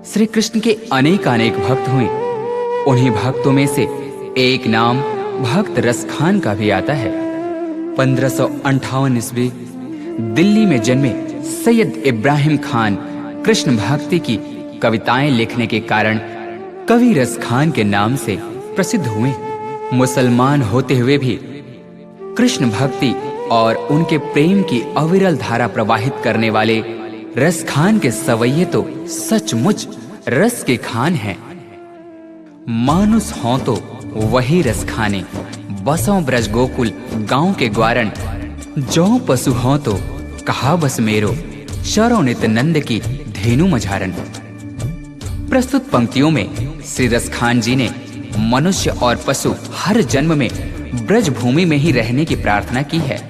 श्री कृष्ण के अनेक भक्त हुए। उन्हीं भक्तों में से एक नाम भक्त रसखान का भी आता है। 1558 ईस्वी दिल्ली में जन्मे सैयद इब्राहिम खान कृष्ण भक्ति की कविताएं लिखने के कारण कवि रसखान के नाम से प्रसिद्ध हुए। मुसलमान होते हुए भी कृष्ण भक्ति और उनके प्रेम की अविरल धारा प्रवाहित करने वाले रसखान के सवैये तो सचमुच रस के खान हैं। मानुस हों तो वही रस खाने, बसों ब्रज गोकुल गांव के ग्वारण। जौ पशु हों तो कहा बस मेरो, शरो नित नंद की धेनु मझारन। प्रस्तुत पंक्तियों में श्री रसखान जी ने मनुष्य और पशु हर जन्म में ब्रज भूमि में ही रहने की प्रार्थना की है।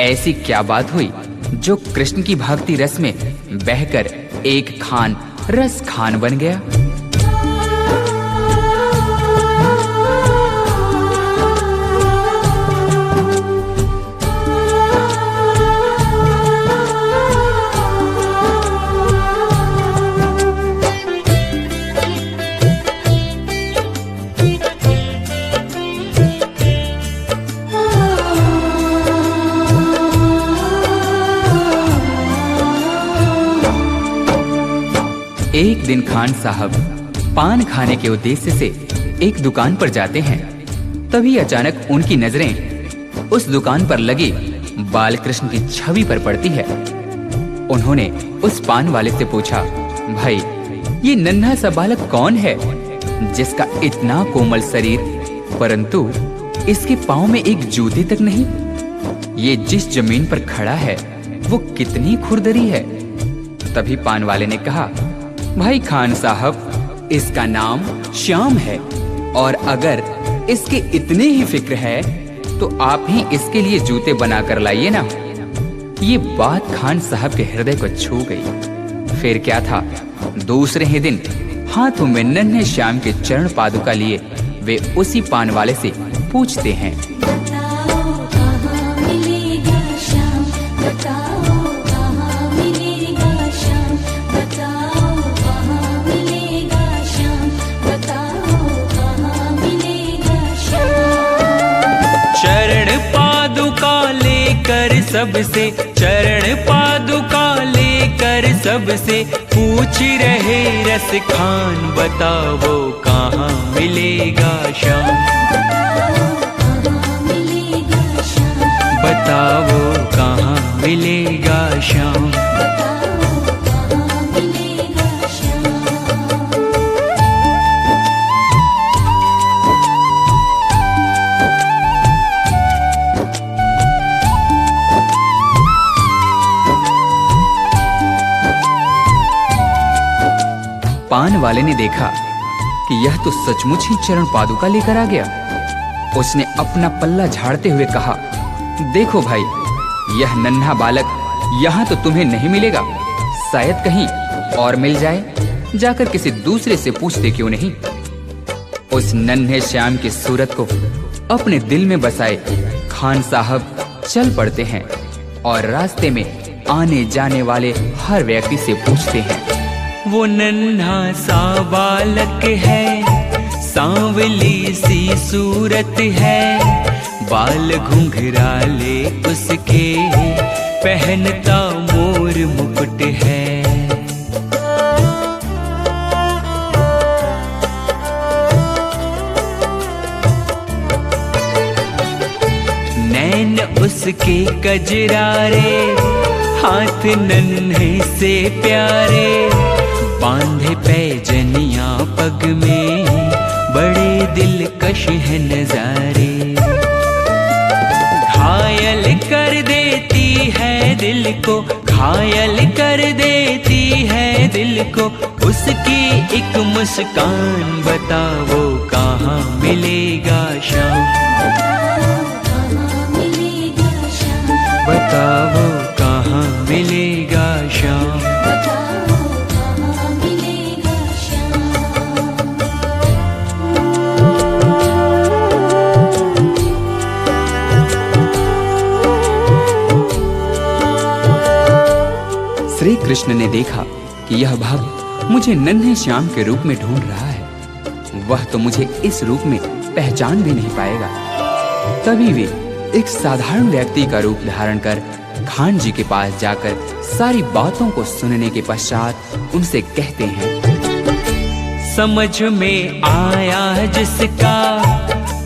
ऐसी क्या बात हुई जो कृष्ण की भक्ति रस में बहकर एक खान रस खान बन गया। एक दिन खान साहब पान खाने के उद्देश्य से एक दुकान पर जाते हैं। तभी अचानक उनकी नजरें उस दुकान पर लगी बालकृष्ण की छवि पर पड़ती है। उन्होंने उस पान वाले से पूछा, भाई ये नन्हा सा बालक कौन है जिसका इतना कोमल शरीर परंतु इसके पांव में एक जूते तक नहीं? ये जिस जमीन पर खड़ा है वो कितनी खुरदरी है। तभी पान वाले ने कहा, भाई खान साहब इसका नाम श्याम है और अगर इसके इतने ही फिक्र है तो आप ही इसके लिए जूते बना कर लाइए ना। ये बात खान साहब के हृदय को छू गई। फिर क्या था, दूसरे ही दिन हाथों में नन्हे श्याम के चरण पादुका लिए वे उसी पान वाले से पूछते हैं, सबसे चरण पादुका लेकर सबसे पूछ रहे रस खान, बताओ कहाँ मिलेगा श्याम, बताओ कहाँ मिलेगा श्याम। पान वाले ने देखा कि यह तो सचमुच ही चरण पादुका लेकर आ गया। उसने अपना पल्ला झाड़ते हुए कहा, देखो भाई यह नन्हा बालक यहाँ तो तुम्हें नहीं मिलेगा, शायद कहीं और मिल जाए, जाकर किसी दूसरे से पूछते क्यों नहीं। उस नन्हे श्याम की सूरत को अपने दिल में बसाए खान साहब चल पड़ते हैं और रास्ते में आने जाने वाले हर व्यक्ति से पूछते हैं, वो नन्हा सा बालक है, सांवली सी सूरत है, बाल घुंघराले उसके, पहनता मोर मुकुट है। नैन उसके कजरारे, हाथ नन्हे से प्यारे, बांधे पैजनिया पग में, बड़े दिलकश है नजारे। घायल कर देती है दिल को, घायल कर देती है दिल को, उसकी एक मुस्कान, बताओ कहाँ मिलेगा श्याम, बताओ कहाँ मिलेगा श्याम। श्री कृष्ण ने देखा कि यह भक्त मुझे नन्हे श्याम के रूप में ढूंढ रहा है, वह तो मुझे इस रूप में पहचान भी नहीं पाएगा। तभी वे एक साधारण व्यक्ति का रूप धारण कर खान जी के पास जाकर सारी बातों को सुनने के पश्चात उनसे कहते हैं, समझ में आया जिसका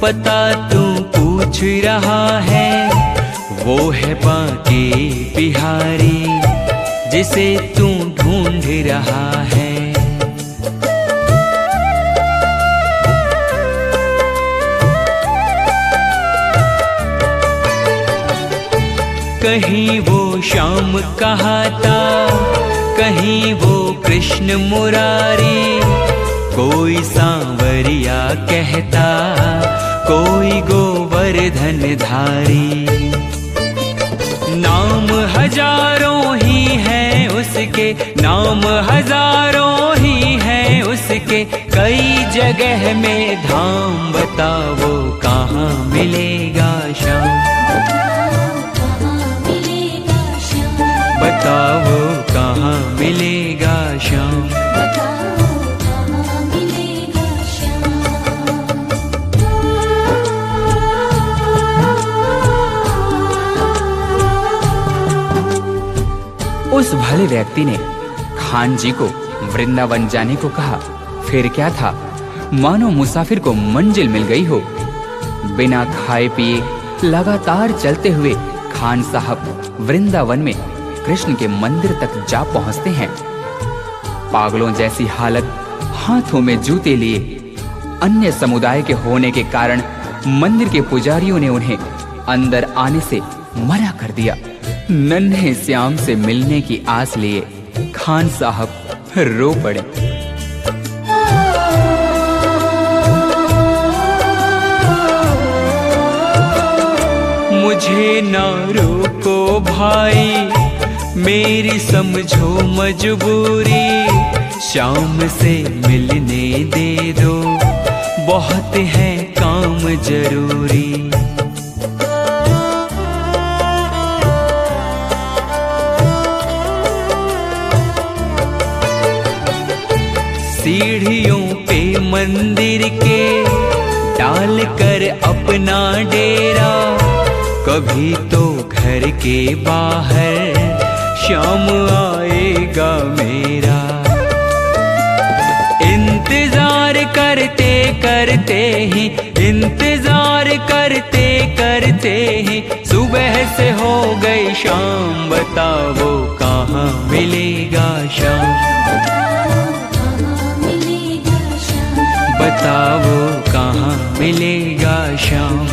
पता तू पूछ रहा है, वो है बांके बिहारी जिसे तू ढूंढ रहा है। कहीं वो श्याम कहाता, कहीं वो कृष्ण मुरारी, कोई सांवरिया कहता, कोई गोवर्धन धारी। नाम हजारों ही हैं उसके, नाम हजारों ही हैं उसके, कई जगह में धाम। बताओ कहाँ मिलेगा श्याम, बताओ कहाँ मिलेगा श्याम। उस भले व्यक्ति ने खान जी को वृंदावन जाने को कहा। फिर क्या था, मानो मुसाफिर को मंजिल मिल गई हो। बिना खाए पिए लगातार चलते हुए खान साहब वृंदावन में कृष्ण के मंदिर तक जा पहुंचते हैं। पागलों जैसी हालत, हाथों में जूते लिए, अन्य समुदाय के होने के कारण मंदिर के पुजारियों ने उन्हें अंदर आने से मना कर दिया। नन्हे श्याम से मिलने की आस लिए खान साहब रो पड़े। मुझे ना रोको भाई, मेरी समझो मजबूरी, श्याम से मिलने दे दो, बहुत है काम जरूरी। सीढ़ियों पे मंदिर के डाल कर अपना डेरा, कभी तो घर के बाहर श्याम आएगा मेरा। इंतजार करते करते ही, इंतजार करते करते ही सुबह से हो गई शाम। बताओ कहाँ मिलेगा श्याम, बताओ कहाँ मिलेगा श्याम।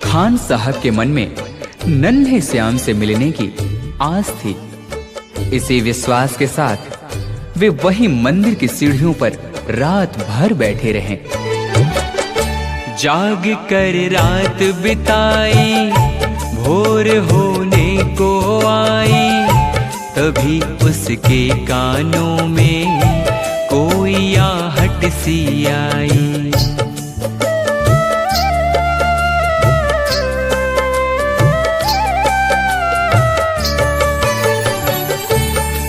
खान साहब के मन में नन्हे श्याम से मिलने की आस थी। इसी विश्वास के साथ वे वही मंदिर की सीढ़ियों पर रात भर बैठे रहे। जाग कर रात बिताई, भोर होने को आई, तभी उसके कानों में कोई आहट सी आई।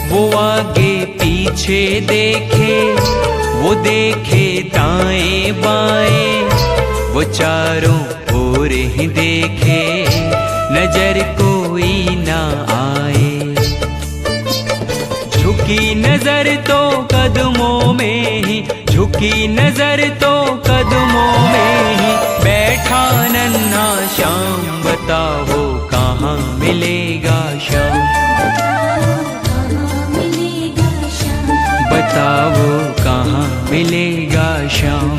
वो आगे पीछे देखे, वो देखे दाएं बाएं, वो चारों ओर ही देखे, नजर कोई ना आए। झुकी नजर तो कदमों में ही, झुकी नजर तो कदमों में ही बैठा नन्हा श्याम। बताओ कहाँ मिलेगा श्याम, बताओ कहाँ मिलेगा श्याम।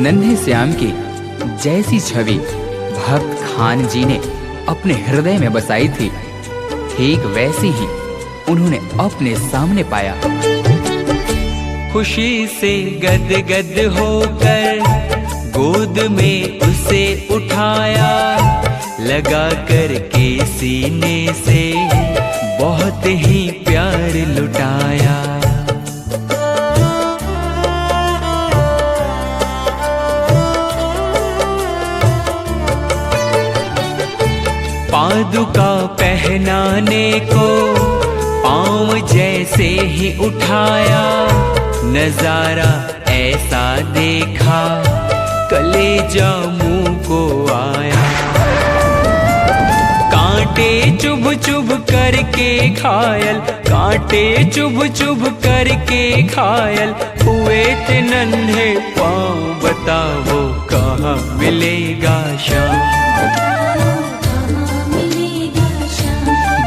नन्हे श्याम की जैसी छवि भक्त खान जी ने अपने हृदय में बसाई थी, ठीक वैसी ही उन्होंने अपने सामने पाया। खुशी से गदगद होकर गोद में उसे उठाया, लगा कर के सीने से बहुत ही प्यार लुटाया। पादुका पहनाने को पाँव जैसे ही उठाया, नजारा ऐसा देखा कलेजा मुंह को आया। कांटे चुभ चुभ करके घायल, कांटे चुभ चुभ करके घायल हुए थे नन्हे पाँव। बताओ कहाँ मिलेगा श्याम,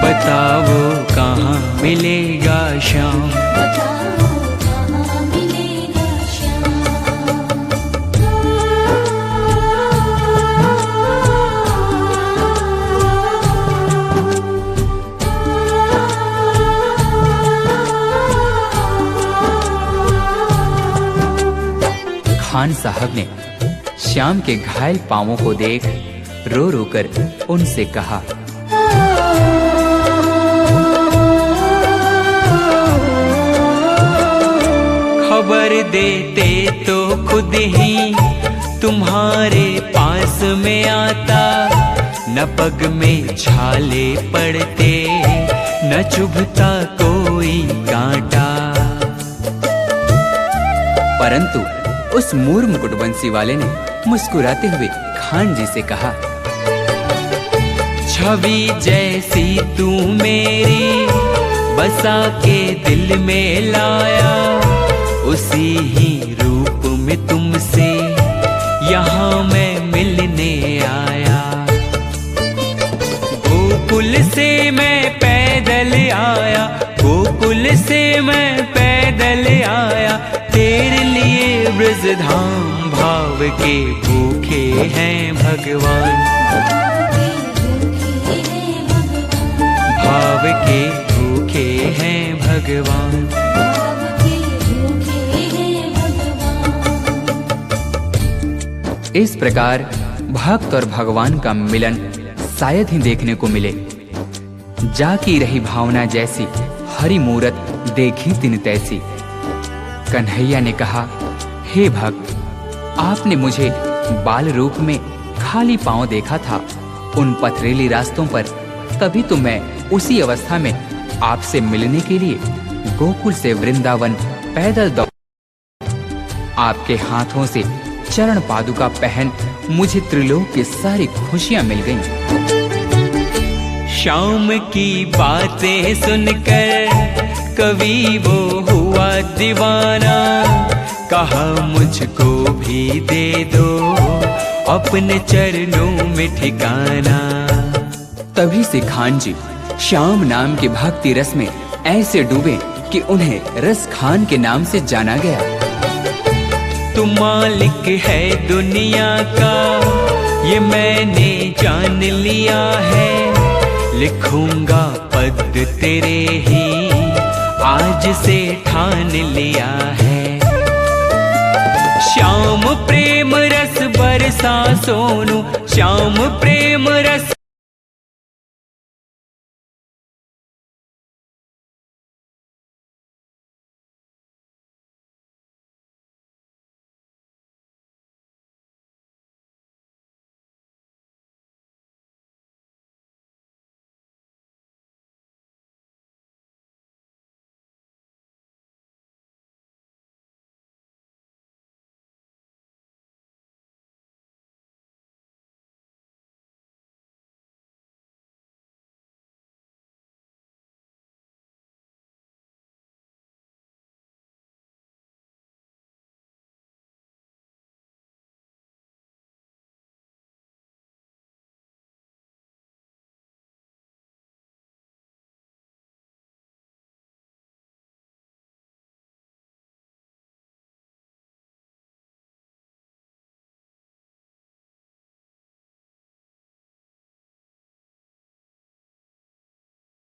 बताओ कहाँ मिलेगा श्याम। खान साहब ने श्याम के घायल पांवों को देख रो रो कर उनसे कहा, खबर देते तो खुद ही तुम्हारे पास में आता, न पग में छाले पड़ते न चुभता कोई कांटा। परंतु उस मूर मुकुटवंशी वाले ने मुस्कुराते हुए खान जी से कहा, छवि जैसी तू मेरी बसा के दिल में लाया, उसी ही रूप में तुमसे यहाँ मैं मिलने आया। गोकुल से मैं पैदल आया, गोकुल से मैं पैदल आया, तेरे लिए ब्रजधाम भाव के भूखे हैं भगवान, भाव के भूखे हैं भगवान। इस प्रकार भक्त और भगवान का मिलन शायद ही देखने को मिले। जाकी रही भावना जैसी हरि मूरत देखी तिन तैसी। कन्हैया ने कहा, हे भक्त, आपने मुझे बाल रूप में खाली पांव देखा था उन पथरीली रास्तों पर, तभी तो मैं उसी अवस्था में आपसे मिलने के लिए गोकुल से वृंदावन पैदल दौड़। आपके हाथों से चरण पादुका पहन मुझे त्रिलोक की सारी खुशियां मिल गईं। शाम की बातें सुनकर कवि वो हुआ दीवाना, कहा मुझको भी दे दो अपने चरणों में ठिकाना। तभी से खान जी श्याम नाम के भक्ति रस में ऐसे डूबे कि उन्हें रस खान के नाम से जाना गया। तू मालिक है दुनिया का ये मैंने जान लिया है, लिखूंगा पद तेरे ही आज से ठान लिया है। श्याम प्रेम रस बरसा सोनू, श्याम प्रेम रस